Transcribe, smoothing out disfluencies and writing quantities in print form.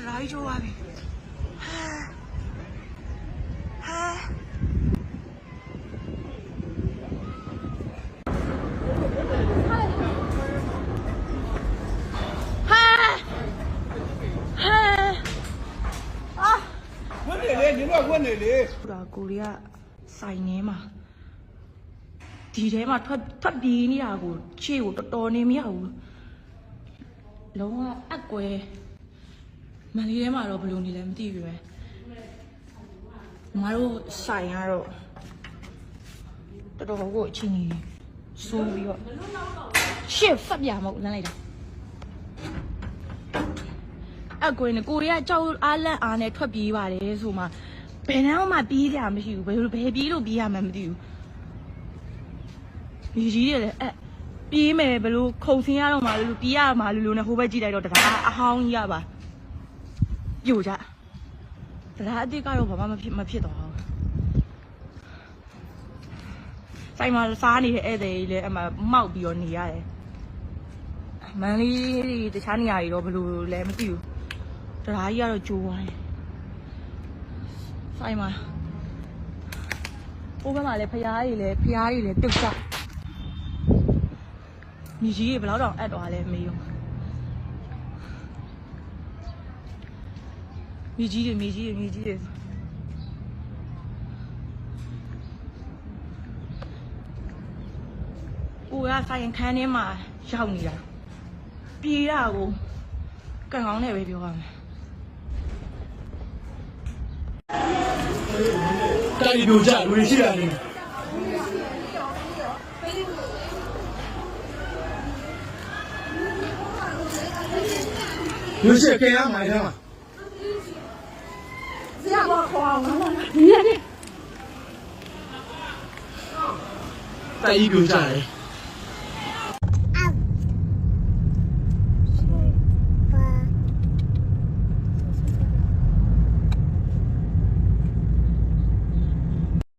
来着啊！问你嘞，你老问你嘞。ကိုရီးယားဆိုင်နေမှာဒီထဲမှာထွက်ပြေးနေတာကိုခြေကိုတော်နေမရဘူးလုံးဝအက်ကွဲမလေးထဲမှာတော့ဘယ်လိုနေလဲမသိဘူးပဲငါတို့ဆိုင်ကတော့တော်တော်ကိုအချင်းကြီးဆိုးပြီးတော့ရှစ်ဖတ်ပြမဟုတ်လမ်းလိုက်တာအကွေနဲ့ကိုရီးယားကြောက်အားလန့်အားနဲ့ထွက်ပြေးပါတယ်ဆိုမှဘယ်နှမ်းမှပြေးကြမရှိဘူးဘယ်ပြေးလို့ပြေးရမှမသိဘူးဒီကြီးတွေလည်းပြေးမယ်ဘယ်လိုခုံဆင်းရတော့မှလို့ပြေးရမှာလို့နဲ့ဟိုဘက်ကြည့်လိုက်တော့တရားအဟောင်းကြီးရပါပြိုကြတရားအစ်စ်ကတော့ဘာမှမဖြစ်တော့ဘူးဆိုင်မှာစားနေတဲ့ဧည့်သည်ကြီးလည်းအမှမောက်ပြီးတော့နေရတယ်မန်လေးတခြားနေရာတွေတော့ဘယ်လိုလဲမသိဘူးတရားကြီးကတော့ကျိုးသွားတယ်ဆိုင်မှာဟိုဘက်မှာလည်းဖျားတွေလည်းတုတ်ကြမြေကြီးတွေဘယ်တော့အပ်သွားလဲမေးရောမြေကြီးတွေကိုကဆိုင်ခန်းထဲမှာရောက်နေတာပြေးတာကိုကံကောင်းနဲ့ပဲပြောရမယ်တိုက်ပြိုကြလူရှိရတယ်လူရှိခင်ရမိုင်ထဲမှာဆရာကခေါ်အောင်လားတိုက်ပြိုကြတယ်